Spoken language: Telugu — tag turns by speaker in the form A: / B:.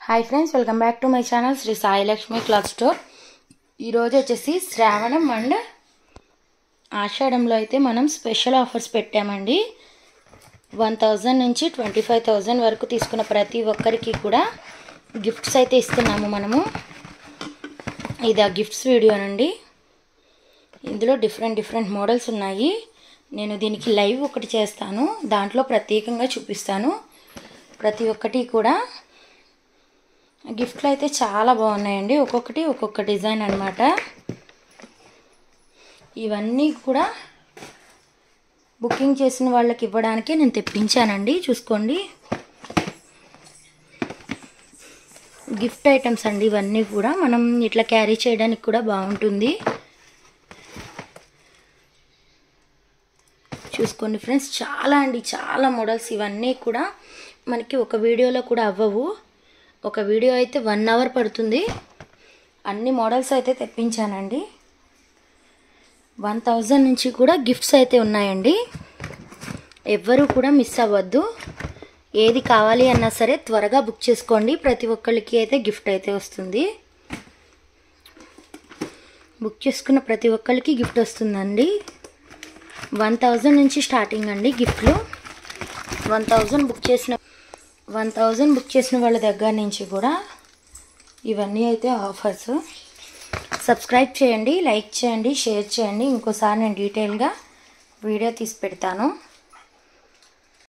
A: Hi friends, welcome back to my channel Shri Sai Lakshmi cloth store. ఈరోజు వచ్చేసి శ్రావణం అండ్ ఆషాఢంలో అయితే మనం స్పెషల్ ఆఫర్స్ పెట్టామండి. 1000 నుంచి 25,000 వరకు తీసుకున్న ప్రతి ఒక్కరికి కూడా గిఫ్ట్స్ అయితే ఇస్తున్నాము మనము. ఇది ఆ గిఫ్ట్స్ వీడియోనండి. ఇందులో డిఫరెంట్ మోడల్స్ ఉన్నాయి. నేను దీనికి లైవ్ ఒకటి చేస్తాను, దాంట్లో ప్రత్యేకంగా చూపిస్తాను. ప్రతి ఒక్కటి కూడా గిఫ్ట్లు అయితే చాలా బాగున్నాయండి. ఒక్కొక్కటి ఒక్కొక్క డిజైన్ అన్నమాట. ఇవన్నీ కూడా బుకింగ్ చేసిన వాళ్ళకి ఇవ్వడానికి నేను తెప్పించానండి. చూసుకోండి, గిఫ్ట్ ఐటమ్స్ అండి ఇవన్నీ కూడా. మనం ఇట్లా క్యారీ చేయడానికి కూడా బాగుంటుంది. చూసుకోండి ఫ్రెండ్స్, చాలా మోడల్స్. ఇవన్నీ కూడా మనకి ఒక వీడియోలో కూడా అవ్వవు. ఒక వీడియో అయితే 1 అవర్ పడుతుంది. అన్ని మోడల్స్ అయితే తెప్పించానండి. 1000 నుంచి కూడా గిఫ్ట్స్ అయితే ఉన్నాయండి. ఎవ్వరూ కూడా మిస్ అవ్వద్దు. ఏది కావాలి అన్నా సరే త్వరగా బుక్ చేసుకోండి. ప్రతి ఒక్కరికి అయితే గిఫ్ట్ అయితే వస్తుంది. బుక్ చేసుకున్న ప్రతి ఒక్కరికి గిఫ్ట్ వస్తుందండి. 1000 నుంచి స్టార్టింగ్ అండి గిఫ్ట్లు. 1000 బుక్ చేసిన వాళ్ళ దగ్గర నుంచి కూడా ఇవన్నీ అయితే ఆఫర్స్. సబ్స్క్రైబ్ చేయండి, లైక్ చేయండి, షేర్ చేయండి. ఇంకోసారి నేను డీటెయిల్గా వీడియో తీసి పెడతాను.